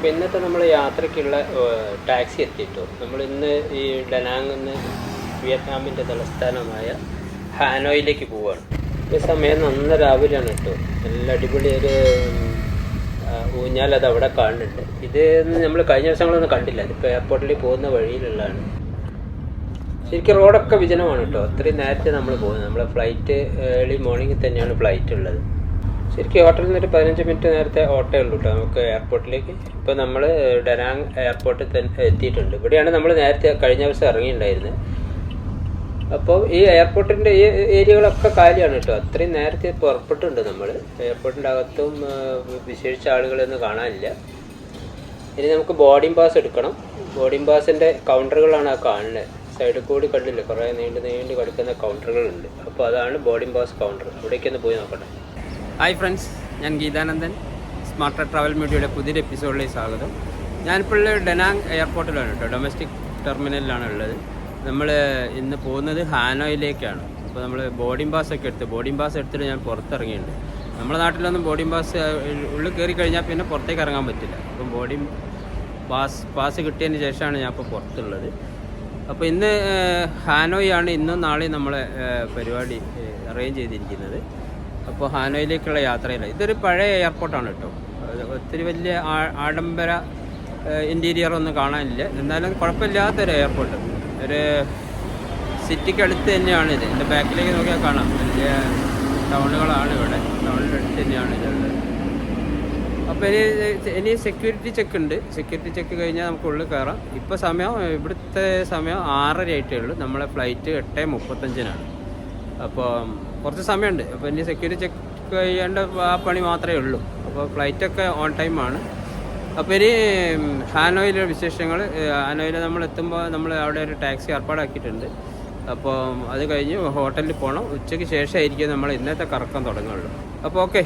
അപ്പോൾ ഇന്നത്തെ നമ്മൾ യാത്രയ്ക്കുള്ള ടാക്സി എത്തിയിട്ടു. നമ്മൾ ഇന്ന് ഈ ഡനാങ് നിന്ന് വിയറ്റ്നാമിൻ്റെ തലസ്ഥാനമായ ഹാനോയിലേക്ക് പോവുകയാണ്. ഈ സമയം നന്ന രാവിലെയാണ് കേട്ടോ. നല്ല അടിപൊളി ഒരു ഊഞ്ഞാൽ അത് അവിടെ കാണുന്നുണ്ട്. ഇത് നമ്മൾ കഴിഞ്ഞ ദിവസങ്ങളൊന്നും കണ്ടില്ല. ഇതിപ്പോൾ എയർപോർട്ടിൽ പോകുന്ന വഴിയിലുള്ളതാണ്. ശരിക്കും റോഡൊക്കെ വിജനമാണ് കേട്ടോ. അത്രയും നേരത്തെ നമ്മൾ പോകുന്നത്. നമ്മളെ ഫ്ലൈറ്റ് ഏർലി മോർണിംഗിൽ തന്നെയാണ് ഫ്ലൈറ്റ് ഉള്ളത്. ശരിക്കും ഹോട്ടലിൽ നിന്ന് ഒരു 15 മിനിറ്റ് നേരത്തെ ഓട്ടേ ഉള്ളൂ കേട്ടോ നമുക്ക് എയർപോർട്ടിലേക്ക്. ഇപ്പോൾ നമ്മൾ ഡനാങ് എയർപോർട്ടിൽ തന്നെ എത്തിയിട്ടുണ്ട്. ഇവിടെയാണ് നമ്മൾ നേരത്തെ കഴിഞ്ഞ ദിവസം ഇറങ്ങിയിട്ടുണ്ടായിരുന്നത്. അപ്പോൾ ഈ എയർപോർട്ടിൻ്റെ ഈ ഏരിയകളൊക്കെ കാലിയാണ് കേട്ടോ. അത്രയും നേരത്തെ പുറപ്പെട്ടിട്ടുണ്ട് നമ്മൾ. എയർപോർട്ടിൻ്റെ അകത്തും വിശേഷിച്ച ആളുകളൊന്നും കാണാനില്ല. ഇനി നമുക്ക് ബോർഡിംഗ് പാസ് എടുക്കണം. ബോർഡിംഗ് പാസിൻ്റെ കൗണ്ടറുകളാണ് ആ കാണുന്നത്. സൈഡിൽ കൂടി കണ്ടില്ല, കുറേ നീണ്ട് കിടക്കുന്ന കൗണ്ടറുകളുണ്ട്. അപ്പോൾ അതാണ് ബോർഡിംഗ് പാസ് കൗണ്ടർ. അവിടേക്കൊന്ന് പോയി നോക്കട്ടെ. ഹായ് ഫ്രണ്ട്സ്, ഞാൻ ഗീതാനന്ദൻ. സ്മാർട്ടർ ട്രാവൽ മീഡിയയുടെ പുതിയൊരു എപ്പിസോഡിലേക്ക് സ്വാഗതം. ഞാനിപ്പോൾ ഡനാങ് എയർപോർട്ടിലാണ് കേട്ടോ. ഡൊമസ്റ്റിക് ടെർമിനലിലാണ് ഉള്ളത്. നമ്മൾ ഇന്ന് പോകുന്നത് ഹാനോയിലേക്കാണ്. അപ്പോൾ നമ്മൾ ബോർഡിംഗ് പാസ് ഒക്കെ ബോർഡിംഗ് പാസ് എടുത്തിട്ട് ഞാൻ പുറത്തിറങ്ങിയിട്ടുണ്ട്. നമ്മുടെ നാട്ടിലൊന്നും ബോർഡിംഗ് പാസ് ഉള്ളിൽ കയറി കഴിഞ്ഞാൽ പിന്നെ പുറത്തേക്ക് ഇറങ്ങാൻ പറ്റില്ല. അപ്പം ബോർഡിംഗ് പാസ് കിട്ടിയതിന് ശേഷമാണ് ഞാൻ ഇപ്പോൾ പുറത്തുള്ളത്. അപ്പോൾ ഇന്ന് ഹാനോയി ആണ് ഇന്നും നാളെയും നമ്മളെ പരിപാടി അറേഞ്ച് ചെയ്തിരിക്കുന്നത്. അപ്പോൾ ഹാനോയിലേക്കുള്ള യാത്രയില്ല. ഇതൊരു പഴയ എയർപോർട്ടാണ് കേട്ടോ. ഒത്തിരി വലിയ ആഡംബര ഇൻറ്റീരിയർ ഒന്നും കാണാനില്ല. എന്നാലും കുഴപ്പമില്ലാത്തൊരു എയർപോർട്ട്. ഒരു സിറ്റിക്ക് അടുത്ത് തന്നെയാണ് ഇത്. എൻ്റെ ബാക്കിലേക്ക് നോക്കിയാൽ കാണാം വലിയ ടൗണുകളാണ് ഇവിടെ. ടൗണിൻ്റെ അടുത്ത് തന്നെയാണ് ഇതുള്ളത്. അപ്പോൾ ഇനി സെക്യൂരിറ്റി ചെക്ക് ഉണ്ട്. സെക്യൂരിറ്റി ചെക്ക് കഴിഞ്ഞാൽ നമുക്ക് ഉള്ളിൽ കയറാം. ഇപ്പോൾ സമയം ഇവിടുത്തെ സമയം 6:30 ആയിട്ടേ ഉള്ളൂ. നമ്മളെ ഫ്ലൈറ്റ് 8:35 അപ്പോൾ കുറച്ച് സമയമുണ്ട്. അപ്പോൾ ഇനി സെക്യൂരിറ്റി ചെക്ക് ചെയ്യേണ്ട ആ പണി മാത്രമേ ഉള്ളൂ. അപ്പോൾ ഫ്ലൈറ്റൊക്കെ ഓൺ ടൈമാണ്. അപ്പോൾ ഇനി ഹാനോയിലെ വിശേഷങ്ങൾ. ഹാനോയിൽ നമ്മൾ എത്തുമ്പോൾ നമ്മൾ അവിടെ ഒരു ടാക്സി ഏർപ്പാടാക്കിയിട്ടുണ്ട്. അപ്പോൾ അത് കഴിഞ്ഞ് ഹോട്ടലിൽ പോകണം. ഉച്ചയ്ക്ക് ശേഷമായിരിക്കും നമ്മൾ ഇന്നത്തെ കറക്കം തുടങ്ങുള്ളൂ. അപ്പോൾ ഓക്കെ,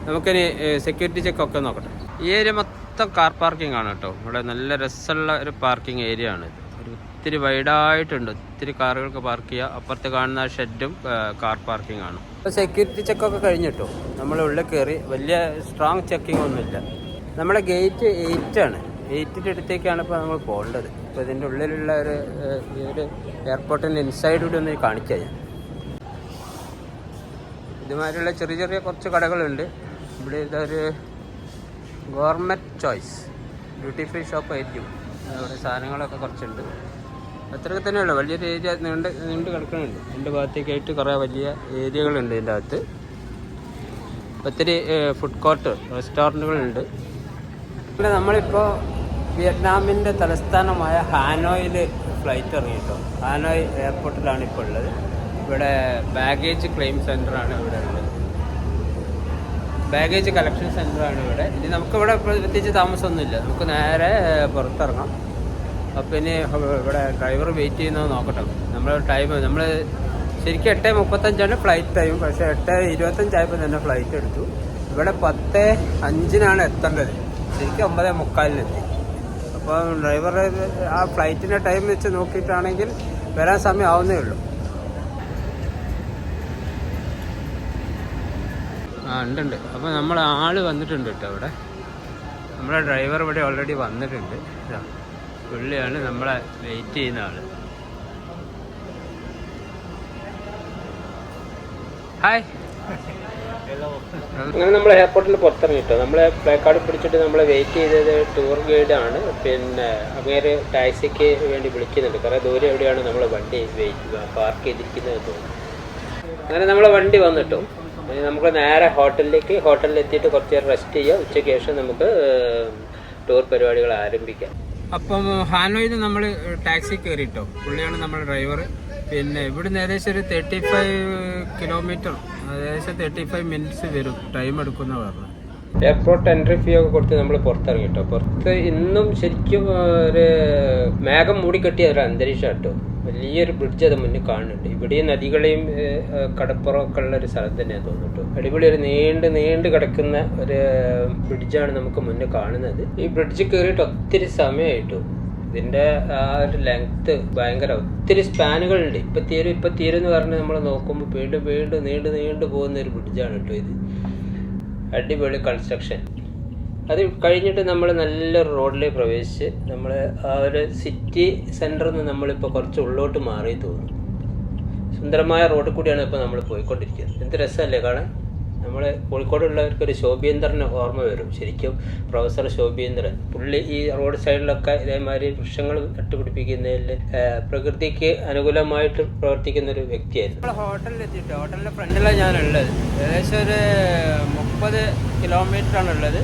നമുക്കിനി സെക്യൂരിറ്റി ചെക്കൊക്കെ നോക്കട്ടെ. ഈ ഏരിയ മൊത്തം കാർ പാർക്കിംഗ് ആണ് കേട്ടോ. ഇവിടെ നല്ല രസമുള്ള ഒരു പാർക്കിംഗ് ഏരിയ ആണ്. ഒത്തിരി വൈഡായിട്ടുണ്ട്. ഒത്തിരി കാറുകൾക്ക് പാർക്ക് ചെയ്യുക. അപ്പുറത്ത് കാണുന്ന ഷെഡും കാർ പാർക്കിംഗ് ആണ്. ഇപ്പോൾ സെക്യൂരിറ്റി ചെക്കൊക്കെ കഴിഞ്ഞിട്ടോ. നമ്മൾ ഉള്ളിൽ കയറി. വലിയ സ്ട്രോങ് ചെക്കിംഗ് ഒന്നുമില്ല. നമ്മുടെ ഗേറ്റ് 8 ആണ്. 8ൻ്റെ അടുത്തേക്കാണ് ഇപ്പോൾ നമ്മൾ പോകേണ്ടത്. ഇപ്പോൾ ഇതിൻ്റെ ഉള്ളിലുള്ള ഒരു എയർപോർട്ടിൻ്റെ ഇൻസൈഡ് ഒന്ന് കാണിക്കാം ഞാൻ. ഇതുമാതിരിയുള്ള ചെറിയ കുറച്ച് കടകളുണ്ട് ഇവിടെ. ഇതൊരു government choice duty free shop ആയിരിക്കും. അവിടെ സാധനങ്ങളൊക്കെ കുറച്ചുണ്ട്. അത്രയൊക്കെ തന്നെയുള്ളൂ. വലിയൊരു ഏരിയ നീണ്ട് കിടക്കുന്നുണ്ട്. രണ്ട് ഭാഗത്തേക്കായിട്ട് കുറേ വലിയ ഏരിയകളുണ്ട് ഇതിൻ്റെ അകത്ത്. ഒത്തിരി ഫുഡ് കോർട്ട്, റെസ്റ്റോറൻറ്റുകളുണ്ട്. ഇവിടെ നമ്മളിപ്പോൾ വിയറ്റ്നാമിൻ്റെ തലസ്ഥാനമായ ഹാനോയിൽ ഫ്ലൈറ്റ് ഇറങ്ങിയിട്ടോ. ഹാനോയ് എയർപോർട്ടിലാണ് ഇപ്പോൾ ഉള്ളത്. ഇവിടെ ബാഗേജ് ക്ലെയിം സെൻ്ററാണ് ഇവിടെ ഉള്ളത്. ബാഗേജ് കളക്ഷൻ സെൻ്ററാണ് ഇവിടെ. ഇനി നമുക്കിവിടെ പ്രത്യേകിച്ച് താമസമൊന്നുമില്ല. നമുക്ക് നേരെ പുറത്തിറങ്ങാം. അപ്പോൾ ഇനി ഇവിടെ ഡ്രൈവർ വെയിറ്റ് ചെയ്യുന്നത് നോക്കട്ടെ. നമ്മൾ ശരിക്കും 8:35 ഫ്ലൈറ്റ് ടൈം. പക്ഷേ 8:25 തന്നെ ഫ്ലൈറ്റ് എടുത്തു. ഇവിടെ 10:05 എത്തേണ്ടത്. ശരിക്കും 9:45 എത്തി. അപ്പോൾ ഡ്രൈവർ ആ ഫ്ലൈറ്റിൻ്റെ ടൈം വെച്ച് നോക്കിയിട്ടാണെങ്കിൽ വരാൻ സമയം ആവുന്നേ ഉള്ളൂ. ഉണ്ട്. അപ്പോൾ നമ്മൾ ആൾ വന്നിട്ടുണ്ട് കേട്ടോ ഇവിടെ. നമ്മളെ ഡ്രൈവർ ഇവിടെ ഓൾറെഡി വന്നിട്ടുണ്ട്. പുള്ളിയാണ് നമ്മളെ വെയിറ്റ് ചെയ്യുന്ന ആൾ. ഹായ്. അങ്ങനെ നമ്മൾ എയർപോർട്ടിൽ പുറത്തിറങ്ങിട്ടോ. നമ്മളെ പ്ലേ കാർഡ് പിടിച്ചിട്ട് നമ്മളെ വെയിറ്റ് ചെയ്തത് ടൂർ ഗൈഡാണ്. പിന്നെ അങ്ങേര് ടാക്സിക്ക് വേണ്ടി വിളിക്കുന്നുണ്ട്. കുറേ ദൂരം എവിടെയാണ് നമ്മളെ വണ്ടി പാർക്ക് ചെയ്തിരിക്കുന്നത് തോന്നുന്നു. അങ്ങനെ നമ്മളെ വണ്ടി വന്നിട്ടോ. നമുക്ക് നേരെ ഹോട്ടലിൽ എത്തിയിട്ട് കുറച്ച് നേരം റെസ്റ്റ് ചെയ്യാം. ഉച്ചയ്ക്ക് ശേഷം നമുക്ക് ടൂർ പരിപാടികൾ ആരംഭിക്കാം. അപ്പം ഹാനോയിൽ നമ്മൾ ടാക്സി കയറിയിട്ടോ. പുള്ളിയാണ് നമ്മുടെ ഡ്രൈവർ. പിന്നെ ഇവിടുന്ന് ഏകദേശം ഒരു 35 കിലോമീറ്റർ, ഏകദേശം 35 മിനിറ്റ്സ് വരും. ടൈം എടുക്കുന്ന പറഞ്ഞു. എയർപോർട്ട് എൻട്രി ഫീ ഒക്കെ കൊടുത്ത് നമ്മൾ പുറത്തിറങ്ങിട്ടോ. പുറത്ത് ഇന്നും ശരിക്കും ഒരു മേഘം മൂടിക്കെട്ടിയ ഒരു അന്തരീക്ഷം കേട്ടോ. വലിയൊരു ബ്രിഡ്ജ് അത് മുന്നിൽ കാണുന്നുണ്ട്. ഇവിടെയും നദികളെയും കടപ്പുറമൊക്കെ ഉള്ള ഒരു സ്ഥലം തന്നെയാണ് തോന്നിട്ടു. അടിപൊളി ഒരു നീണ്ട് കിടക്കുന്ന ഒരു ബ്രിഡ്ജാണ് നമുക്ക് മുന്നിൽ കാണുന്നത്. ഈ ബ്രിഡ്ജ് കയറിയിട്ട് ഒത്തിരി സമയമായിട്ടു. ഇതിൻ്റെ ആ ഒരു ലെങ്ത്ത് ഭയങ്കര, ഒത്തിരി സ്പാനുകളുണ്ട്. ഇപ്പം തീരും എന്ന് പറഞ്ഞ് നമ്മൾ നോക്കുമ്പോൾ വീണ്ടും നീണ്ടു പോകുന്ന ഒരു ബ്രിഡ്ജാണ് കേട്ടോ ഇത്. അടിപൊളി കൺസ്ട്രക്ഷൻ. അത് കഴിഞ്ഞിട്ട് നമ്മൾ നല്ലൊരു റോഡിലേക്ക് പ്രവേശിച്ച് നമ്മൾ ആ ഒരു സിറ്റി സെൻറ്ററിൽ നിന്ന് നമ്മളിപ്പോൾ കുറച്ച് ഉള്ളോട്ട് മാറി തോന്നുന്നു. സുന്ദരമായ റോഡിൽ കൂടിയാണ് ഇപ്പോൾ നമ്മൾ പോയിക്കൊണ്ടിരിക്കുന്നത്. എന്ത് രസമല്ലേ കാണാൻ. നമ്മൾ കോഴിക്കോടുള്ളവർക്കൊരു ശോഭീന്ദ്രനെ ഓർമ്മ വരും. ശരിക്കും പ്രൊഫസർ ശോഭീന്ദ്രൻ പുള്ളി ഈ റോഡ് സൈഡിലൊക്കെ ഇതേമാതിരി വൃക്ഷങ്ങൾ നട്ടുപിടിപ്പിക്കുന്നതിൽ പ്രകൃതിക്ക് അനുകൂലമായിട്ട് പ്രവർത്തിക്കുന്ന ഒരു വ്യക്തിയായിരുന്നു. നമ്മൾ ഹോട്ടലിലെത്തിയിട്ട് ഹോട്ടലിൻ്റെ ഫ്രണ്ടിലാണ് ഞാനുള്ളത്. ഏകദേശം ഒരു 30 കിലോമീറ്ററാണ് ഉള്ളത്.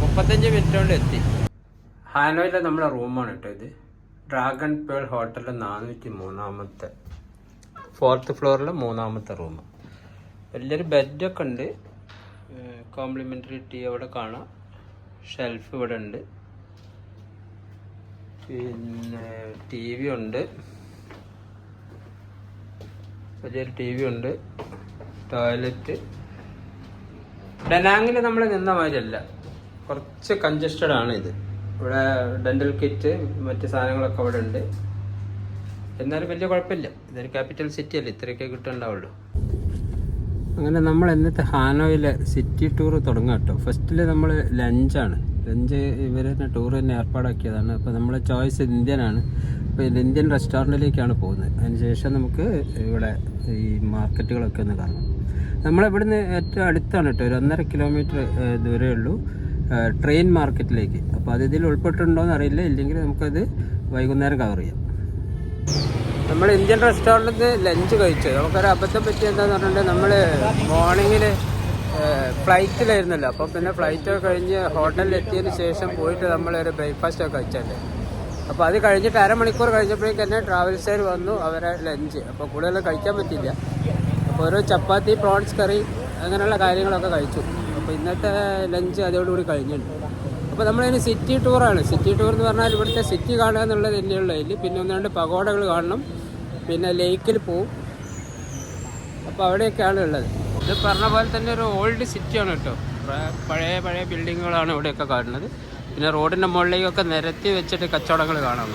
35 മിനിറ്റ് കൊണ്ട് എത്തി. ഹാനോയിലെ നമ്മളെ റൂമാണ് കേട്ടോ ഇത്. ഡ്രാഗൺ പേൾ ഹോട്ടലിലെ 403-ാമത്തെ 4th ഫ്ലോറിലെ 3-ാമത്തെ റൂം. വലിയൊരു ബെഡൊക്കെ ഉണ്ട്. കോംപ്ലിമെൻ്ററി ടീ അവിടെ കാണാം. ഷെൽഫ് ഇവിടെ ഉണ്ട്. പിന്നെ ടി വി ഉണ്ട്. വലിയൊരു ടി വി ഉണ്ട്. ടോയ്ലറ്റ്. ഡനാങ്ങിൽ നമ്മൾ നിന്ന മാതിരിയല്ല, കുറച്ച് കൺജസ്റ്റഡ് ആണ് ഇത്. ഇവിടെ ഡെൻ്റൽ കിറ്റ് മറ്റ് സാധനങ്ങളൊക്കെ അവിടെ ഉണ്ട്. എന്നാലും വലിയ കുഴപ്പമില്ല. ഇതൊരു ക്യാപിറ്റൽ സിറ്റി അല്ലേ, ഇത്രയൊക്കെ കിട്ടുന്നുണ്ടാവുള്ളൂ. അങ്ങനെ നമ്മൾ ഇന്നത്തെ ഹാനോയിലെ സിറ്റി ടൂർ തുടങ്ങാം കേട്ടോ. ഫസ്റ്റിൽ നമ്മൾ ലഞ്ചാണ്. ലഞ്ച് ഇവർ തന്നെ ടൂർ തന്നെ ഏർപ്പാടാക്കിയതാണ്. അപ്പോൾ നമ്മളെ ചോയ്സ് ഇന്ത്യനാണ്. അപ്പോൾ ഇന്ത്യൻ റെസ്റ്റോറൻറ്റിലേക്കാണ് പോകുന്നത്. അതിനുശേഷം നമുക്ക് ഇവിടെ ഈ മാർക്കറ്റുകളൊക്കെ ഒന്ന് കാണാം. നമ്മളിവിടുന്ന് ഏറ്റവും അടുത്താണ് കേട്ടോ, ഒരു 1.5 കിലോമീറ്റർ ദൂരമേ ഉള്ളൂ ട്രെയിൻ മാർക്കറ്റിലേക്ക്. അപ്പോൾ അത് ഇതിൽ ഉൾപ്പെട്ടിട്ടുണ്ടോയെന്ന് അറിയില്ല. ഇല്ലെങ്കിൽ നമുക്കത് വൈകുന്നേരം കവർ ചെയ്യാം. നമ്മൾ ഇന്ത്യൻ റെസ്റ്റോറൻറ്റിൽ ലഞ്ച് കഴിച്ചു. നമുക്കൊരു അബദ്ധം പറ്റി എന്താണെന്ന് പറഞ്ഞിട്ടുണ്ടെങ്കിൽ നമ്മൾ മോർണിംഗിൽ ഫ്ലൈറ്റിലായിരുന്നല്ലോ. അപ്പോൾ പിന്നെ ഫ്ലൈറ്റൊക്കെ കഴിഞ്ഞ് ഹോട്ടലിൽ എത്തിയതിന് ശേഷം പോയിട്ട് നമ്മളൊരു ബ്രേക്ക്ഫാസ്റ്റൊക്കെ കഴിച്ചല്ലേ. അപ്പോൾ അത് കഴിഞ്ഞിട്ട് അരമണിക്കൂർ കഴിഞ്ഞപ്പോഴേക്കും തന്നെ ട്രാവൽസുകാർ വന്നു അവരെ ലഞ്ച്. അപ്പോൾ കൂടുതൽ കഴിക്കാൻ പറ്റില്ല. അപ്പോൾ ഓരോ ചപ്പാത്തി, പ്രോൺസ് കറി അങ്ങനെയുള്ള കാര്യങ്ങളൊക്കെ കഴിച്ചു. അപ്പോൾ ഇന്നത്തെ ലഞ്ച് അതോടുകൂടി കഴിഞ്ഞിട്ടുണ്ട്. അപ്പോൾ നമ്മളതിന് സിറ്റി ടൂറാണ്. സിറ്റി ടൂർ എന്ന് പറഞ്ഞാൽ ഇവിടുത്തെ സിറ്റി കാണുക എന്നുള്ളത് തന്നെയുള്ള ഇതിൽ. പിന്നെ 1-2 പഗോഡകൾ കാണണം. പിന്നെ ലേക്കിൽ പോവും. അപ്പോൾ അവിടെയൊക്കെയാണ് ഉള്ളത്. ഇത് പറഞ്ഞ പോലെ തന്നെ ഒരു ഓൾഡ് സിറ്റിയാണ് കേട്ടോ. പഴയ ബിൽഡിങ്ങുകളാണ് ഇവിടെയൊക്കെ കാണുന്നത്. പിന്നെ റോഡിൻ്റെ മുകളിലേക്കൊക്കെ നിരത്തി വെച്ചിട്ട് കച്ചവടങ്ങൾ കാണാം.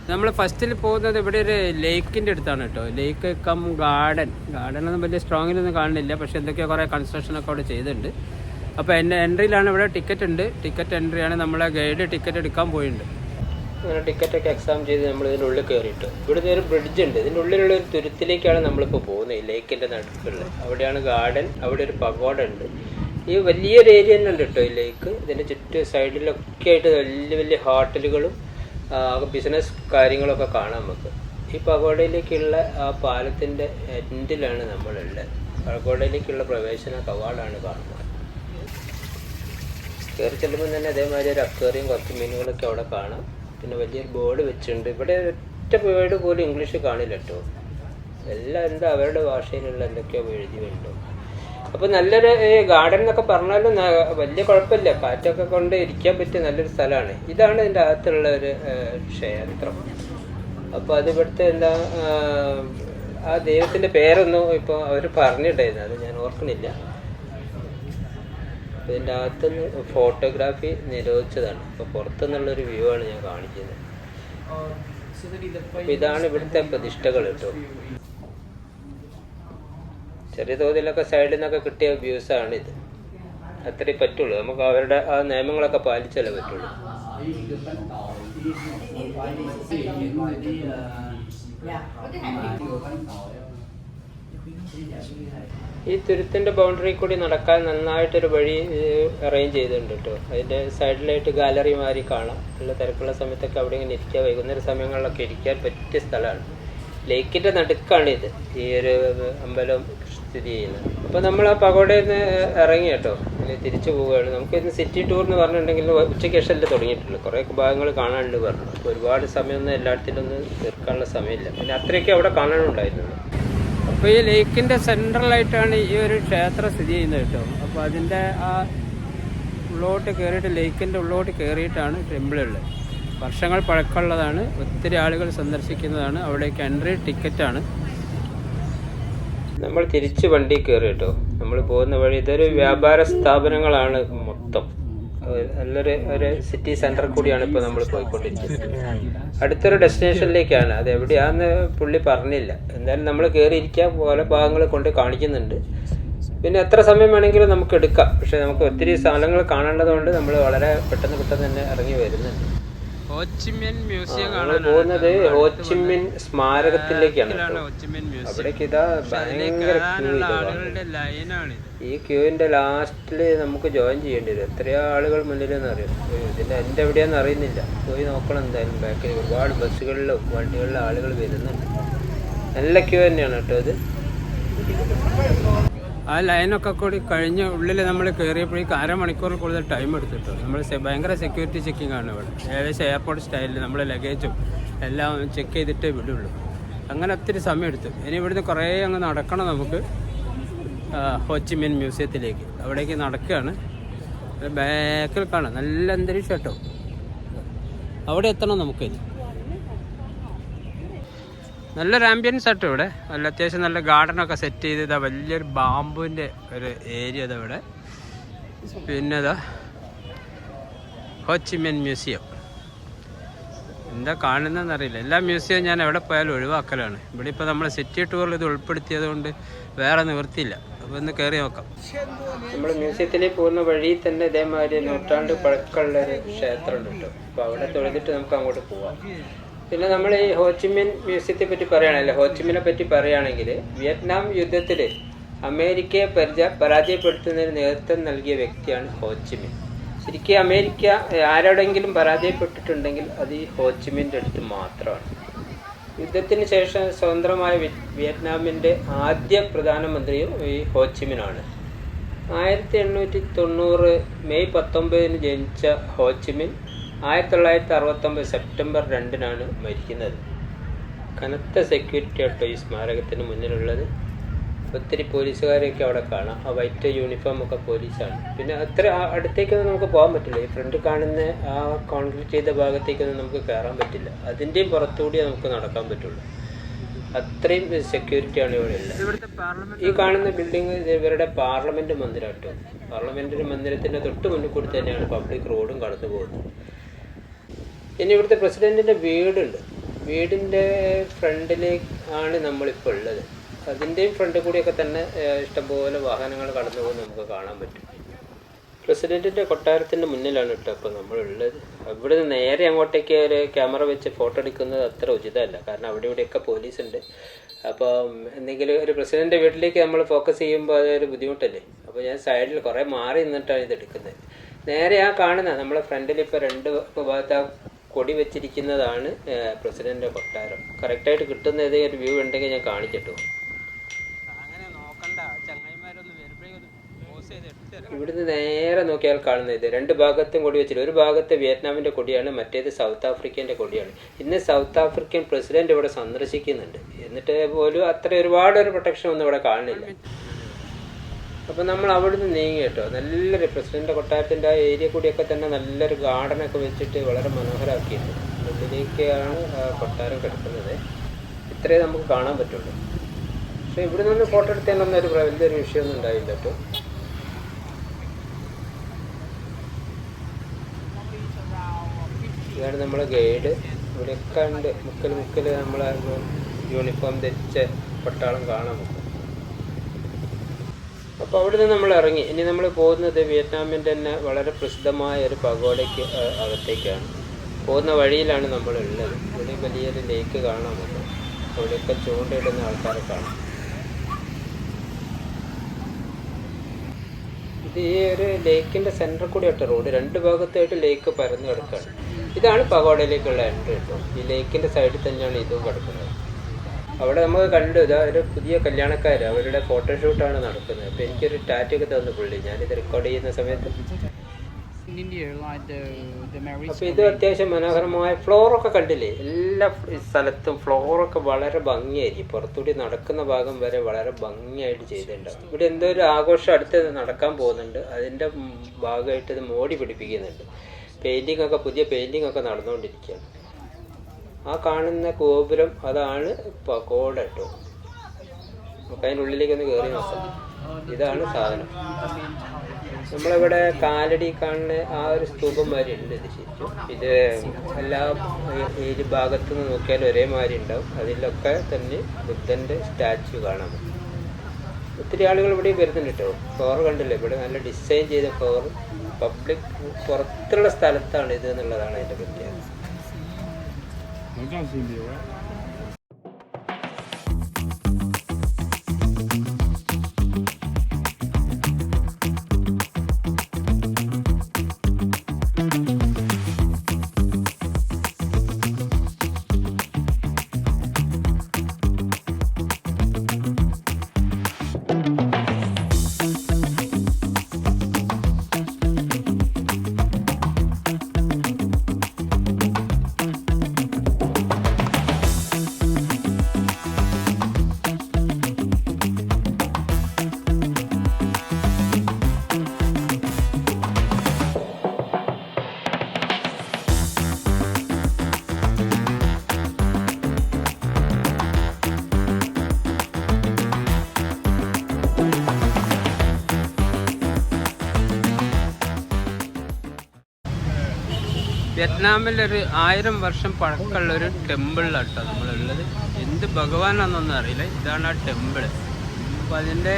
നമ്മൾ ഫസ്റ്റിൽ പോകുന്നത് ഇവിടെ ഒരു ലേക്കിൻ്റെ അടുത്താണ് കേട്ടോ. ലേക്ക് കം ഗാർഡനൊന്നും വലിയ സ്ട്രോങ്ങിലൊന്നും കാണുന്നില്ല. പക്ഷേ എന്തൊക്കെയോ കുറേ കൺസ്ട്രക്ഷനൊക്കെ അവിടെ ചെയ്തിട്ടുണ്ട്. അപ്പോൾ എൻട്രിയിലാണ് ഇവിടെ ടിക്കറ്റ് ഉണ്ട്. ടിക്കറ്റ് എൻട്രിയാണ്. നമ്മളെ ഗൈഡ് ടിക്കറ്റ് എടുക്കാൻ പോയിട്ടുണ്ട്. അങ്ങനെ ടിക്കറ്റൊക്കെ എക്സാം ചെയ്ത് നമ്മൾ ഇതിനുള്ളിൽ കയറിയിട്ട് ഇവിടുത്തെ ഒരു ബ്രിഡ്ജ് ഉണ്ട്. ഇതിൻ്റെ ഉള്ളിലുള്ള ഒരു തുരുത്തിലേക്കാണ് നമ്മളിപ്പോൾ പോകുന്നത്. ഈ ലേക്കിൻ്റെ നടുക്കുള്ളത് അവിടെയാണ് ഗാർഡൻ. അവിടെ ഒരു പഗോഡ ഉണ്ട്. ഈ വലിയൊരു ഏരിയ തന്നെ ഉണ്ട് കേട്ടോ ഈ ലേക്ക്. ഇതിൻ്റെ ചുറ്റും സൈഡിലൊക്കെ ആയിട്ട് വലിയ വലിയ ഹോട്ടലുകളും ബിസിനസ് കാര്യങ്ങളൊക്കെ കാണാം നമുക്ക്. ഈ പഗോഡയിലേക്കുള്ള ആ പാലത്തിൻ്റെ എൻഡിലാണ് നമ്മളുള്ളത്. പഗോഡയിലേക്കുള്ള പ്രവേശന കവാടമാണ് കാണുന്നത്. കയറി ചെല്ലുമ്പോൾ തന്നെ അതേമാതിരി ഒരു അക്വേറിയം, കുറച്ച് മീനുകളൊക്കെ അവിടെ കാണാം. പിന്നെ വലിയൊരു ബോർഡ് വെച്ചിട്ടുണ്ട്. ഇവിടെ ഒറ്റ വേർഡ് പോലും ഇംഗ്ലീഷ് കാണില്ല കേട്ടോ. എല്ലാം എന്താ അവരുടെ ഭാഷയിലുള്ള എന്തൊക്കെയോ എഴുതിയുണ്ടോ. അപ്പോൾ നല്ലൊരു ഗാർഡൻ എന്നൊക്കെ പറഞ്ഞാലും വലിയ കുഴപ്പമില്ല. കാറ്റൊക്കെ കൊണ്ട് ഇരിക്കാൻ പറ്റിയ നല്ലൊരു സ്ഥലമാണ്. ഇതാണ് ഇതിൻ്റെ അകത്തുള്ള ഒരു ക്ഷേത്രം. അപ്പോൾ അത് ഇവിടുത്തെ എന്താ ആ ദൈവത്തിൻ്റെ പേരൊന്നും ഇപ്പോൾ അവർ പറഞ്ഞിട്ടുണ്ടായിരുന്നു, അത് ഞാൻ ഓർക്കണില്ല. അപ്പോൾ ഇതിൻ്റെ അകത്തുനിന്ന് ഫോട്ടോഗ്രാഫി നിരോധിച്ചതാണ്. അപ്പോൾ പുറത്തുനിന്നുള്ളൊരു വ്യൂ ആണ് ഞാൻ കാണിക്കുന്നത്. അപ്പോൾ ഇതാണ് ഇവിടുത്തെ പ്രതിഷ്ഠകൾ കേട്ടോ. ചെറിയ തോതിലൊക്കെ സൈഡിൽ നിന്നൊക്കെ കിട്ടിയ വ്യൂസാണിത്. അത്രേ പറ്റുള്ളൂ. നമുക്ക് അവരുടെ ആ നിയമങ്ങളൊക്കെ പാലിച്ചാലേ പറ്റുള്ളൂ. ഈ തുരുത്തിൻ്റെ ബൗണ്ടറി കൂടി നടക്കാൻ നന്നായിട്ടൊരു വഴി അറേഞ്ച് ചെയ്തിട്ടുണ്ട് കേട്ടോ. അതിൻ്റെ സൈഡിലായിട്ട് ഗാലറി മാതിരി കാണാം. നല്ല തിരക്കുള്ള സമയത്തൊക്കെ അവിടെ ഇങ്ങനെ ഇരിക്കുക. വൈകുന്നേര സമയങ്ങളിലൊക്കെ ഇരിക്കാൻ പറ്റിയ സ്ഥലമാണ്. ലേക്കിൻ്റെ നടുക്കാണ് ഇത്, ഈ ഒരു അമ്പലം സ്ഥിതി ചെയ്യുന്നത്. അപ്പോൾ നമ്മൾ ആ പഗോഡയിൽ നിന്ന് ഇറങ്ങി കേട്ടോ, തിരിച്ചു പോവുകയാണ്. നമുക്കിന്ന് സിറ്റി ടൂർ എന്ന് പറഞ്ഞിട്ടുണ്ടെങ്കിൽ ഉച്ചയ്ക്ക് ശേഷമല്ലേ തുടങ്ങിയിട്ടുള്ളൂ. കുറേ ഭാഗങ്ങൾ കാണാനുണ്ട് പറഞ്ഞു. അപ്പോൾ ഒരുപാട് സമയമൊന്നും എല്ലായിടത്തിലൊന്നും തീർക്കാനുള്ള സമയമില്ല. പിന്നെ അത്രയൊക്കെ അവിടെ കാണാനുണ്ടായിരുന്നുള്ളൂ. അപ്പോൾ ഈ ലേക്കിൻ്റെ സെൻട്രലായിട്ടാണ് ഈ ഒരു ക്ഷേത്രം സ്ഥിതി ചെയ്യുന്നത് കേട്ടോ. അപ്പോൾ അതിൻ്റെ ആ ഉള്ളോട്ട് കയറിയിട്ട്, ലേക്കിൻ്റെ ഉള്ളോട്ട് കയറിയിട്ടാണ് ടെമ്പിളുള്ളത്. വർഷങ്ങൾ പഴക്കമുള്ളതാണ്. ഒത്തിരി ആളുകൾ സന്ദർശിക്കുന്നതാണ്. അവിടേക്ക് എൻട്രി ടിക്കറ്റാണ്. നമ്മൾ തിരിച്ച് വണ്ടി കയറി കേട്ടോ. നമ്മൾ പോകുന്ന വഴി ഇതൊരു വ്യാപാര സ്ഥാപനങ്ങളാണ് മൊത്തം. നല്ലൊരു സിറ്റി സെൻറ്റർ കൂടിയാണ് ഇപ്പോൾ നമ്മൾ പോയിക്കൊണ്ടിരിക്കുന്നത്. അടുത്തൊരു ഡെസ്റ്റിനേഷനിലേക്കാണ്. അത് എവിടെയാണെന്ന് പുള്ളി പറഞ്ഞില്ല. എന്തായാലും നമ്മൾ കയറിയിരിക്കാൻ പോലെ ഭാഗങ്ങൾ കൊണ്ട് കാണിക്കുന്നുണ്ട്. പിന്നെ എത്ര സമയം വേണമെങ്കിലും നമുക്ക് എടുക്കാം. പക്ഷെ നമുക്ക് ഒത്തിരി സ്ഥലങ്ങൾ കാണേണ്ടതുകൊണ്ട് നമ്മൾ വളരെ പെട്ടെന്ന് തന്നെ ഇറങ്ങി വരുന്നുണ്ട്. ഹോച്ചിമിൻ മ്യൂസിയം പോകുന്നത് ഹോച്ചിമിൻ സ്മാരകത്തിലേക്കാണ്. അവിടേക്ക് ഇതാ ഭയങ്കര ഈ ക്യൂവിന്റെ ലാസ്റ്റില് നമുക്ക് ജോയിൻ ചെയ്യേണ്ടി വരും. എത്രയോ ആളുകൾ മുന്നിലെന്ന് അറിയാം. ഇതിന്റെ എൻ്റെ എവിടെയാന്ന് അറിയുന്നില്ല, പോയി നോക്കണം എന്തായാലും. ബാക്കിൽ ഒരുപാട് ബസ്സുകളിലും വണ്ടികളിലും ആളുകൾ വരുന്നുണ്ട്. നല്ല ക്യൂ തന്നെയാണ് കേട്ടോ ഇത്. ആ ലൈനൊക്കെ കൂടി കഴിഞ്ഞ് ഉള്ളിൽ നമ്മൾ കയറിയപ്പോഴേക്കും അരമണിക്കൂറിൽ കൂടുതൽ ടൈം എടുത്തിട്ടു. നമ്മൾ ഭയങ്കര സെക്യൂരിറ്റി ചെക്കിംഗ് ആണ് ഇവിടെ. ഏകദേശം എയർപോർട്ട് സ്റ്റൈലിൽ നമ്മൾ ലഗേജും എല്ലാം ചെക്ക് ചെയ്തിട്ടേ വിടുള്ളൂ. അങ്ങനെ ഒത്തിരി സമയം എടുത്തു. ഇനി ഇവിടുന്ന് കുറേ അങ്ങ് നടക്കണം നമുക്ക് ഹോച്ചിമിൻ മ്യൂസിയത്തിലേക്ക്. അവിടേക്ക് നടക്കുകയാണ്. ബാക്കിൽ കാണാം നല്ല അന്തരീക്ഷം കേട്ടോ. അവിടെ എത്തണം നമുക്ക്. നല്ലൊരു ആംബിയൻസ് ആട്ടോ ഇവിടെ. നല്ല അത്യാവശ്യം നല്ല ഗാർഡനൊക്കെ സെറ്റ് ചെയ്ത് ഇതാ വലിയൊരു ബാമ്പുവിൻ്റെ ഒരു ഏരിയ ഇതാ ഇവിടെ. പിന്നെ ഇതാ ഹോച്ചിമിൻ മ്യൂസിയം. എന്താ കാണുന്നതെന്ന് അറിയില്ല. എല്ലാ മ്യൂസിയവും ഞാൻ എവിടെ പോയാലും ഒഴിവാക്കലാണ്. ഇവിടെ ഇപ്പോൾ നമ്മൾ സിറ്റി ടൂറിൽ ഇത് ഉൾപ്പെടുത്തിയത് കൊണ്ട് വേറെ നിവൃത്തിയില്ല. അപ്പോൾ ഒന്ന് കയറി നോക്കാം. നമ്മൾ മ്യൂസിയത്തിലേക്ക് പോകുന്ന വഴി തന്നെ ഇതേമാതിരി നൂറ്റാണ്ട് പഴക്കമുള്ളൊരു ക്ഷേത്രമുണ്ട് കേട്ടോ. അപ്പോൾ അവിടെ തൊഴുതിട്ട് നമുക്ക് അങ്ങോട്ട് പോവാം. പിന്നെ നമ്മൾ ഈ ഹോച്ചിമിൻ മ്യൂസിയത്തെ പറ്റി പറയുകയാണെങ്കിൽ, ഹോച്ചിമിനെ പറ്റി പറയുകയാണെങ്കിൽ വിയറ്റ്നാം യുദ്ധത്തിൽ അമേരിക്കയെ പരാജയപ്പെടുത്തുന്നതിന് നേതൃത്വം നൽകിയ വ്യക്തിയാണ് ഹോച്ചിമിൻ. ശരിക്കും അമേരിക്ക ആരോടെങ്കിലും പരാജയപ്പെട്ടിട്ടുണ്ടെങ്കിൽ അത് ഈ ഹോച്ചിമിൻ്റെ അടുത്ത് മാത്രമാണ്. യുദ്ധത്തിന് ശേഷം സ്വതന്ത്രമായ വിയറ്റ്നാമിൻ്റെ ആദ്യ പ്രധാനമന്ത്രിയും ഈ ഹോച്ചിമിനാണ്. 1890 മെയ് 19 ജനിച്ച ഹോച്ചിമിൻ 1969 സെപ്റ്റംബർ 2 മരിക്കുന്നത്. കനത്ത സെക്യൂരിറ്റി ആട്ടോ ഈ സ്മാരകത്തിന് മുന്നിലുള്ളത്. ഒത്തിരി പോലീസുകാരെയൊക്കെ അവിടെ കാണാം. ആ വൈറ്റ് യൂണിഫോം ഒക്കെ പോലീസാണ്. പിന്നെ അത്ര അടുത്തേക്കൊന്നും നമുക്ക് പോകാൻ പറ്റില്ല. ഈ ഫ്രണ്ട് കാണുന്ന ആ കോൺക്രീറ്റ് ചെയ്ത ഭാഗത്തേക്കൊന്നും നമുക്ക് കയറാൻ പറ്റില്ല. അതിൻ്റെയും പുറത്തുകൂടിയേ നമുക്ക് നടക്കാൻ പറ്റുള്ളൂ. അത്രയും സെക്യൂരിറ്റിയാണ് ഇവിടെ ഉള്ളത്. ഈ കാണുന്ന ബിൽഡിംഗ് ഇവരുടെ പാർലമെന്റ് മന്ദിരമാട്ടോ. പാർലമെന്റ് മന്ദിരത്തിന്റെ തൊട്ട് മുന്നിൽ കൂടി തന്നെയാണ് പബ്ലിക് റോഡും കടന്നു പോകുന്നത്. ഇനി ഇവിടുത്തെ പ്രസിഡന്റിന്റെ വീടുണ്ട്. വീടിന്റെ ഫ്രണ്ടിലേക്ക് ആണ് നമ്മളിപ്പോൾ ഉള്ളത്. അതിൻ്റെയും ഫ്രണ്ടിൽ കൂടിയൊക്കെ തന്നെ ഇഷ്ടംപോലെ വാഹനങ്ങൾ കടന്നു പോകുന്നത് നമുക്ക് കാണാൻ പറ്റും. പ്രസിഡന്റിന്റെ കൊട്ടാരത്തിന്റെ മുന്നിലാണ് കേട്ടോ ഇപ്പോൾ നമ്മളുള്ളത്. ഇവിടെ നിന്ന് നേരെ അങ്ങോട്ടേക്ക് ഒരു ക്യാമറ വെച്ച് ഫോട്ടോ എടുക്കുന്നത് അത്ര ഉചിതമല്ല. കാരണം അവിടെ ഇവിടെയൊക്കെ പോലീസുണ്ട്. അപ്പോൾ എന്തെങ്കിലും ഒരു പ്രസിഡന്റ് വീട്ടിലേക്ക് നമ്മൾ ഫോക്കസ് ചെയ്യുമ്പോൾ അതൊരു ബുദ്ധിമുട്ടല്ലേ. അപ്പോൾ ഞാൻ സൈഡിൽ കുറേ മാറി നിന്നിട്ടാണ് ഇത് എടുക്കുന്നത്. നേരെ ആ കാണുന്ന നമ്മളെ ഫ്രണ്ടിൽ ഇപ്പോൾ 2 ഭാഗത്ത് കൊടി വെച്ചിരിക്കുന്നതാണ് പ്രസിഡന്റിന്റെ കൊട്ടാരം. കറക്റ്റായിട്ട് കിട്ടുന്ന ഏതെങ്കിലും ഒരു വ്യൂ ഉണ്ടെങ്കിൽ ഞാൻ കാണിച്ചിട്ടു. ഇവിടുന്ന് നേരെ നോക്കിയാൽ കാണുന്നത് ഇത് 2 ഭാഗത്തും കൊടി വെച്ചിട്ട്, ഒരു ഭാഗത്ത് വിയറ്റ്നാമിന്റെ കൊടിയാണ്, മറ്റേത് സൗത്ത് ആഫ്രിക്കന്റെ കൊടിയാണ്. ഇന്ന് സൗത്ത് ആഫ്രിക്കൻ പ്രസിഡന്റ് ഇവിടെ സന്ദർശിക്കുന്നുണ്ട്. എന്നിട്ട് പോലും അത്ര ഒരുപാട് പ്രൊട്ടക്ഷൻ ഒന്നും ഇവിടെ കാണുന്നില്ല. അപ്പം നമ്മൾ അവിടുന്ന് നീങ്ങി കേട്ടോ. നല്ലൊരു പ്രസിഡന്റ് കൊട്ടാരത്തിൻ്റെ ആ ഏരിയ കൂടിയൊക്കെ തന്നെ നല്ലൊരു ഗാർഡനൊക്കെ വെച്ചിട്ട് വളരെ മനോഹരമാക്കിയിട്ടുണ്ട്. ഉള്ളിലേക്കാണ് കൊട്ടാരം കിടക്കുന്നത്. ഇത്രയേ നമുക്ക് കാണാൻ പറ്റുള്ളൂ. പക്ഷെ ഇവിടെ നിന്ന് ഫോട്ടോ എടുത്തതിനൊന്നും ഒരു വലിയൊരു വിഷയമൊന്നും ഉണ്ടായില്ല കേട്ടോ. ഇതാണ് നമ്മളെ ഗൈഡ്. ഇവിടെയൊക്കെ ഉണ്ട് മുക്കൽ നമ്മളെ യൂണിഫോം ധരിച്ച പട്ടാളം കാണാൻ പറ്റും. അപ്പോൾ അവിടെ നിന്ന് നമ്മൾ ഇറങ്ങി. ഇനി നമ്മൾ പോകുന്നത് വിയറ്റ്നാമിൻ്റെ തന്നെ വളരെ പ്രസിദ്ധമായ ഒരു പഗോഡയ്ക്ക് അകത്തേക്കാണ്. പോകുന്ന വഴിയിലാണ് നമ്മളുള്ളത്. ഇവിടെ വലിയൊരു ലേക്ക് കാണാൻ പറ്റും. അവിടെയൊക്കെ ചൂണ്ടയിടുന്ന ആൾക്കാരെ കാണാം. ഇത് ഈ ഒരു ലേക്കിൻ്റെ സെൻറ്ററിൽ കൂടി ആയിട്ട് റോഡ് 2 ഭാഗത്തായിട്ട് ലേക്ക് പരന്ന് കിടക്കുകയാണ്. ഇതാണ് പഗോഡയിലേക്കുള്ള എൻട്രി കേട്ടോ. ഈ ലേക്കിൻ്റെ സൈഡിൽ തന്നെയാണ് ഇതും കിടക്കുന്നത്. അവിടെ നമുക്ക് കണ്ടു ഇതാ ഒരു പുതിയ കല്യാണക്കാർ, അവരുടെ ഫോട്ടോഷൂട്ടാണ് നടക്കുന്നത്. അപ്പോൾ എനിക്കൊരു ടാറ്റൊക്കെ തന്നു പുള്ളി ഞാനിത് റെക്കോർഡ് ചെയ്യുന്ന സമയത്ത്. അപ്പോൾ ഇത് അത്യാവശ്യം മനോഹരമായ ഫ്ലോറൊക്കെ കണ്ടില്ലേ. എല്ലാ സ്ഥലത്തും ഫ്ലോറൊക്കെ വളരെ ഭംഗിയായിരിക്കും. പുറത്തുകൂടി നടക്കുന്ന ഭാഗം വരെ വളരെ ഭംഗിയായിട്ട് ചെയ്തിട്ടുണ്ടാവും. ഇവിടെ എന്തോ ഒരു ആഘോഷം അടുത്ത് നടക്കാൻ പോകുന്നുണ്ട്. അതിൻ്റെ ഭാഗമായിട്ട് ഇത് മോടി പിടിപ്പിക്കുന്നുണ്ട്. പെയിൻറ്റിങ് ഒക്കെ, പുതിയ പെയിൻറ്റിങ് ഒക്കെ നടന്നുകൊണ്ടിരിക്കുകയാണ്. ആ കാണുന്ന ഗോപുരം അതാണ് പഗോഡ കേട്ടോ. നമുക്ക് അതിൻ്റെ ഉള്ളിലേക്കൊന്ന് കയറി നോക്കാം. ഇതാണ് സാധനം. നമ്മളിവിടെ കാലടി കാണുന്ന ആ ഒരു സ്തൂപം മാതിരി ഉണ്ട്. ഇത് ശരിക്കും ഇത് എല്ലാ ഈ ഭാഗത്തു നിന്ന് നോക്കിയാലും ഒരേമാതിരി ഉണ്ടാവും. അതിലൊക്കെ തന്നെ ബുദ്ധൻ്റെ സ്റ്റാച്ചു കാണാൻ പറ്റും. ഒത്തിരി ആളുകൾ ഇവിടെ വരുന്നുണ്ട് കേട്ടോ. ഫ്ലോർ കണ്ടില്ലേ, ഇവിടെ നല്ല ഡിസൈൻ ചെയ്ത ഫ്ലോർ. പബ്ലിക് പുറത്തുള്ള സ്ഥലത്താണ് ഇത് എന്നുള്ളതാണ് അതിൻ്റെ പ്രത്യേകത. വിയറ്റ്നാമിലൊരു 1000 വർഷം പഴക്കമുള്ളൊരു ടെമ്പിളിലാണ് കേട്ടോ നമ്മളുള്ളത്. എന്ത് ഭഗവാനാണെന്നൊന്നും അറിയില്ല. ഇതാണ് ആ ടെമ്പിൾ. അപ്പോൾ അതിൻ്റെ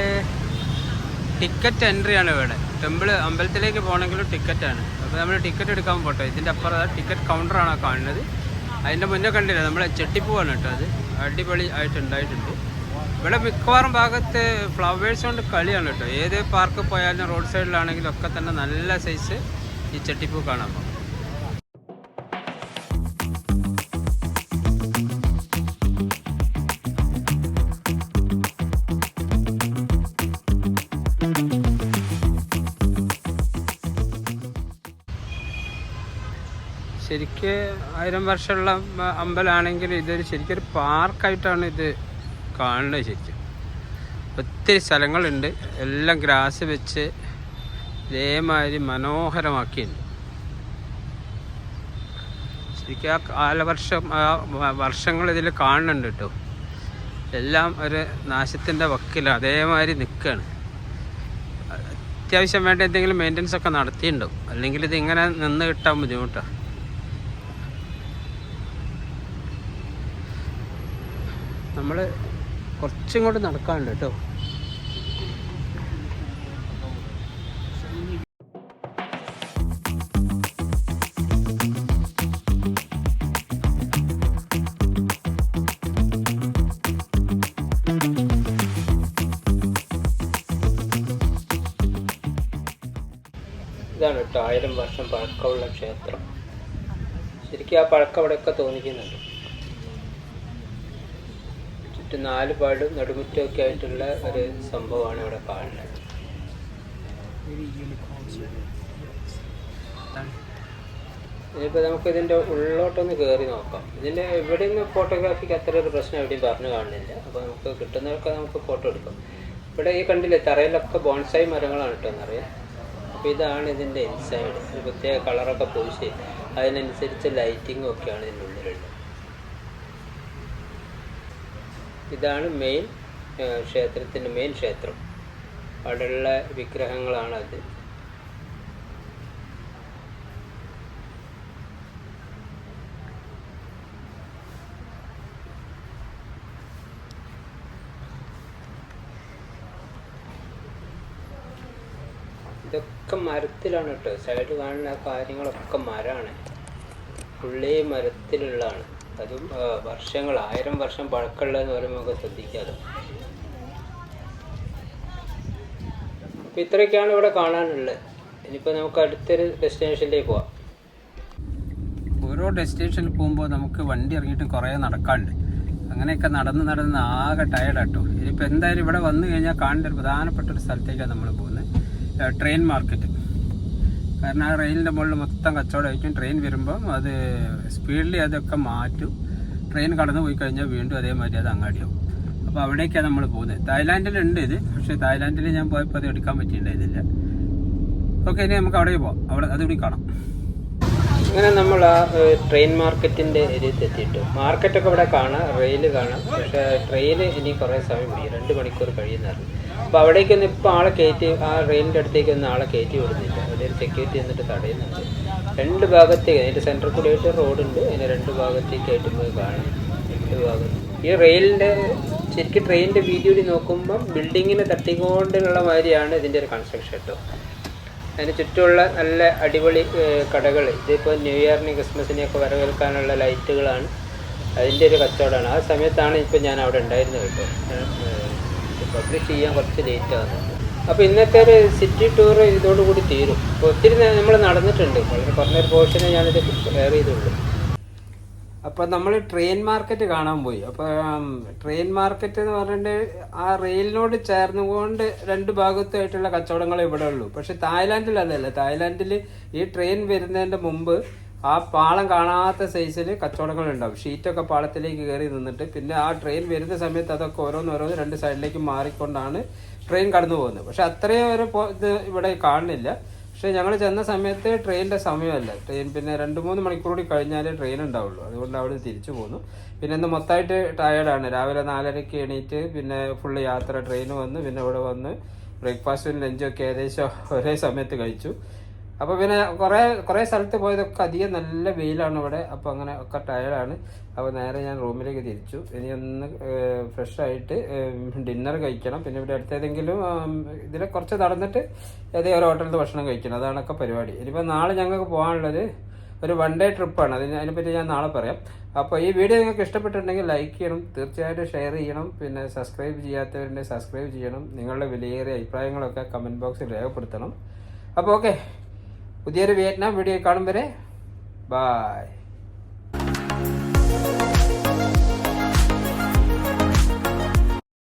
ടിക്കറ്റ് എൻട്രിയാണ് ഇവിടെ. ടെമ്പിൾ അമ്പലത്തിലേക്ക് പോകണമെങ്കിലും ടിക്കറ്റാണ്. അപ്പോൾ നമ്മൾ ടിക്കറ്റ് എടുക്കാൻ പോട്ടെ. ഇതിൻ്റെ അപ്പുറം ടിക്കറ്റ് കൗണ്ടറാണ് കാണുന്നത്. അതിൻ്റെ മുന്നേ കണ്ടില്ല, നമ്മൾ ചെട്ടിപ്പൂവാണ് കേട്ടോ. അത് അടിപൊളി ആയിട്ടുണ്ടായിട്ടുണ്ട്. ഇവിടെ മിക്കവാറും ഭാഗത്ത് ഫ്ലവേഴ്സ് കൊണ്ട് കളിയാണ് കേട്ടോ. ഏത് പാർക്ക് പോയാലും റോഡ് സൈഡിലാണെങ്കിലും ഒക്കെ തന്നെ നല്ല സൈസ് ഈ ചെട്ടിപ്പൂ കാണാൻ പോകും. ശരിക്ക് 1000 വർഷമുള്ള അമ്പലമാണെങ്കിൽ ഇതൊരു ശരിക്കൊരു പാർക്കായിട്ടാണ് ഇത് കാണുന്നത്. ശരിക്കും ഒത്തിരി സ്ഥലങ്ങളുണ്ട്. എല്ലാം ഗ്രാസ് വെച്ച് ഇതേമാതിരി മനോഹരമാക്കിയിട്ടുണ്ട്. ശരിക്കും ആ കാലവർഷം വർഷങ്ങൾ ഇതിൽ കാണുന്നുണ്ട് കേട്ടോ. എല്ലാം ഒരു നാശത്തിൻ്റെ വക്കിലാണ്, അതേമാതിരി നിൽക്കുകയാണ്. അത്യാവശ്യം വേണ്ട എന്തെങ്കിലും മെയിൻ്റനൻസ് ഒക്കെ നടത്തിയിട്ടുണ്ടാവും, അല്ലെങ്കിൽ ഇത് ഇങ്ങനെ നിന്ന് കിട്ടാൻ ബുദ്ധിമുട്ടാണ്. നമ്മൾ കുറച്ചും കൂടെ നടക്കാനുണ്ട് കേട്ടോ. ഇതാണ് കേട്ടോ 1000 വർഷം പഴക്കമുള്ള ക്ഷേത്രം. ശരിക്കും ആ പഴക്കം അവിടെയൊക്കെ തോന്നിക്കുന്നുണ്ട്. ചുറ്റും 4 പാടും നടുമുറ്റമൊക്കെ ആയിട്ടുള്ള ഒരു സംഭവമാണ് ഇവിടെ കാണുന്നത്. ഇനിയിപ്പോൾ നമുക്ക് ഇതിൻ്റെ ഉള്ളോട്ടൊന്ന് കയറി നോക്കാം. ഇതിൻ്റെ ഇവിടെ നിന്ന് ഫോട്ടോഗ്രാഫിക്ക് അത്ര ഒരു പ്രശ്നം എവിടെയും പറഞ്ഞു കാണുന്നില്ല. അപ്പോൾ നമുക്ക് കിട്ടുന്നതൊക്കെ നമുക്ക് ഫോട്ടോ എടുക്കാം. ഇവിടെ ഈ കണ്ടില്ലേ, തറയിലൊക്കെ ബോൺസായി മരങ്ങളാണ് കേട്ടോ എന്നറിയാം. അപ്പോൾ ഇതാണ് ഇതിൻ്റെ ഇൻസൈഡ്. ഒരു പ്രത്യേക കളറൊക്കെ പൂശി അതിനനുസരിച്ച് ലൈറ്റിങ്ങും ഒക്കെയാണ് ഇതിൻ്റെ ഉള്ളിലുള്ളത്. ഇതാണ് മെയിൻ ക്ഷേത്രത്തിൻ്റെ മെയിൻ ക്ഷേത്രം. അവിടെയുള്ള വിഗ്രഹങ്ങളാണത്. ഇതൊക്കെ മരത്തിലാണ് കേട്ടോ. സൈഡ് കാണുന്ന കാര്യങ്ങളൊക്കെ മരമാണ്. ഫുള്ളി മരത്തിലുള്ളതാണ്. അതും വർഷങ്ങൾ 1000 വർഷം പഴക്കമുള്ളതെന്ന് പറയുമ്പോൾ നമുക്ക് ശ്രദ്ധിക്കാമല്ലോ. അപ്പോൾ ഇത്രയൊക്കെയാണ് ഇവിടെ കാണാനുള്ളത്. ഇനിയിപ്പോൾ നമുക്ക് അടുത്തൊരു ഡെസ്റ്റിനേഷനിലേക്ക് പോവാം. ഓരോ ഡെസ്റ്റിനേഷനിൽ പോകുമ്പോൾ നമുക്ക് വണ്ടി ഇറങ്ങിയിട്ട് കുറേ നടക്കാനുണ്ട്. അങ്ങനെയൊക്കെ നടന്ന് ആകെ ടയർഡാട്ടോ. ഇനിയിപ്പോൾ എന്തായാലും ഇവിടെ വന്നു കഴിഞ്ഞാൽ കാണേണ്ട ഒരു പ്രധാനപ്പെട്ട ഒരു സ്ഥലത്തേക്കാണ് നമ്മൾ പോകുന്നത്, ട്രെയിൻ മാർക്കറ്റ്. കാരണം ആ റെയിലിൻ്റെ മുകളിൽ മൊത്തം കച്ചവടമായിരിക്കും. ട്രെയിൻ വരുമ്പം അത് സ്പീഡിൽ അതൊക്കെ മാറ്റും. ട്രെയിൻ കടന്നു പോയി കഴിഞ്ഞാൽ വീണ്ടും അതേമാതിരി അത് അങ്ങാടിയാവും. അപ്പോൾ അവിടേക്കാണ് നമ്മൾ പോകുന്നത്. തായ്ലാൻഡിലുണ്ട് ഇത്, പക്ഷേ തായ്ലാൻഡിൽ ഞാൻ പോയപ്പോൾ അത് എടുക്കാൻ പറ്റിയിട്ടുണ്ടായിരുന്നില്ല. ഓക്കെ, ഇനി നമുക്ക് അവിടെ പോവാം. അവിടെ അതുകൂടി കാണാം. അങ്ങനെ നമ്മൾ ആ ട്രെയിൻ മാർക്കറ്റിൻ്റെ ഏരിയയിൽ എത്തിയിട്ടു. മാർക്കറ്റൊക്കെ ഇവിടെ കാണാം, റെയിൽ കാണാം. പക്ഷേ ട്രെയിൻ ഇനി കുറേ സമയം പിടിക്കും, 2 മണിക്കൂർ കഴിയുന്നതാണ്. അപ്പോൾ അവിടേക്കൊന്നും ഇപ്പോൾ ആളെ കയറ്റി, ആ റെയിലിൻ്റെ അടുത്തേക്കൊന്നും ആളെ കയറ്റി വിടുന്നില്ല. അവിടെ ഒരു സെക്യൂരിറ്റി എന്നിട്ട് തടയുന്നുണ്ട്. 2 ഭാഗത്തേക്ക്, അതിൻ്റെ സെൻറ്ററിൽ കൂടി ആയിട്ട് റോഡുണ്ട്. അതിന് 2 ഭാഗത്തേക്കായിട്ട് പോയി കാണാം. 2 ഭാഗത്ത് ഈ റെയിലിൻ്റെ ശരിക്കും ട്രെയിനിൻ്റെ വീഡിയോയിൽ നോക്കുമ്പം ബിൽഡിങ്ങിനെ തട്ടിക്കൊണ്ടുള്ള മാതിരിയാണ് ഇതിൻ്റെ ഒരു കൺസ്ട്രക്ഷൻ കേട്ടോ. അതിന് ചുറ്റുമുള്ള നല്ല അടിപൊളി കടകൾ, ഇതിപ്പോൾ ന്യൂ ഇയറിന് ക്രിസ്മസിനെയൊക്കെ വരവേൽക്കാനുള്ള ലൈറ്റുകളാണ്, അതിൻ്റെ ഒരു കച്ചവടമാണ്. ആ സമയത്താണ് ഇപ്പോൾ ഞാൻ അവിടെ ഉണ്ടായിരുന്നത് കേട്ടോ. പബ്ലിഷ് ചെയ്യാൻ കുറച്ച് ലേറ്റ് ആകുന്നുണ്ട്. അപ്പോൾ ഇന്നത്തെ ഒരു സിറ്റി ടൂർ ഇതോടുകൂടി തീരും. അപ്പോൾ ഒത്തിരി നമ്മൾ നടന്നിട്ടുണ്ട്, വളരെ കുറഞ്ഞൊരു പോർഷനെ ഞാനിത് ഷെയർ ചെയ്തുള്ളൂ. അപ്പോൾ നമ്മൾ ട്രെയിൻ മാർക്കറ്റ് കാണാൻ പോയി. അപ്പോൾ ട്രെയിൻ മാർക്കറ്റ് എന്ന് പറഞ്ഞിട്ട് ആ റെയിലിനോട് ചേർന്നുകൊണ്ട് രണ്ട് ഭാഗത്തായിട്ടുള്ള കച്ചവടങ്ങളെ ഇവിടെ ഉള്ളൂ. പക്ഷെ തായ്ലാൻഡിൽ അതല്ല. തായ്ലാൻഡിൽ ഈ ട്രെയിൻ വരുന്നതിൻ്റെ മുമ്പ് ആ പാളം കാണാത്ത സൈസിൽ കച്ചവടങ്ങൾ ഉണ്ടാവും. ഷീറ്റൊക്കെ പാളത്തിലേക്ക് കയറി നിന്നിട്ട് പിന്നെ ആ ട്രെയിൻ വരുന്ന സമയത്ത് അതൊക്കെ ഓരോന്നോരോന്ന് രണ്ട് സൈഡിലേക്ക് മാറിക്കൊണ്ടാണ് ട്രെയിൻ കടന്നു പോകുന്നത്. പക്ഷെ അത്രയും ഒരു ഇത് ഇവിടെ കാണുന്നില്ല. പക്ഷെ ഞങ്ങൾ ചെന്ന സമയത്ത് ട്രെയിനിൻ്റെ സമയമല്ല. ട്രെയിൻ പിന്നെ 2-3 മണിക്കൂർ കൂടി കഴിഞ്ഞാലേ ട്രെയിൻ ഉണ്ടാവുള്ളൂ. അതുകൊണ്ട് അവിടെ തിരിച്ചു പോന്നു. പിന്നെ ഇന്ന് മൊത്തമായിട്ട് ടയേർഡാണ്. രാവിലെ 4:30 എണീറ്റ് പിന്നെ ഫുള്ള് യാത്ര, ട്രെയിൻ വന്ന് പിന്നെ ഇവിടെ വന്ന് ബ്രേക്ക്ഫാസ്റ്റും ലഞ്ചൊക്കെ ഏകദേശം ഒരേ സമയത്ത് കഴിച്ചു. അപ്പോൾ പിന്നെ കുറേ സ്ഥലത്ത് പോയതൊക്കെ അധികം നല്ല വെയിലാണ് ഇവിടെ. അപ്പോൾ അങ്ങനെ ഒക്കെ ടയർഡാണ്. അപ്പോൾ നേരെ ഞാൻ റൂമിലേക്ക് തിരിച്ചു. ഇനി ഒന്ന് ഫ്രഷായിട്ട് ഡിന്നർ കഴിക്കണം. പിന്നെ ഇവിടെ അടുത്തേതെങ്കിലും ഇതിൽ കുറച്ച് നടന്നിട്ട് ഏതെങ്കിലും ഒരു ഹോട്ടലിൽ ഭക്ഷണം കഴിക്കണം. അതാണൊക്കെ പരിപാടി. ഇനിയിപ്പോൾ നാളെ ഞങ്ങൾക്ക് പോകാനുള്ളത് ഒരു 1 ഡേ ട്രിപ്പാണ്. അതിനെപ്പറ്റി ഞാൻ നാളെ പറയാം. അപ്പോൾ ഈ വീഡിയോ നിങ്ങൾക്ക് ഇഷ്ടപ്പെട്ടിട്ടുണ്ടെങ്കിൽ ലൈക്ക് ചെയ്യണം, തീർച്ചയായിട്ടും ഷെയർ ചെയ്യണം. പിന്നെ സബ്സ്ക്രൈബ് ചെയ്യാത്തവരുണ്ടെങ്കിൽ സബ്സ്ക്രൈബ് ചെയ്യണം. നിങ്ങളുടെ വിലയേറിയ അഭിപ്രായങ്ങളൊക്കെ കമൻറ്റ് ബോക്സിൽ രേഖപ്പെടുത്തണം. അപ്പോൾ ഓക്കെ, പുതിയൊരു വിയറ്റ്നാം വീഡിയോ കാണും വരെ ബൈ.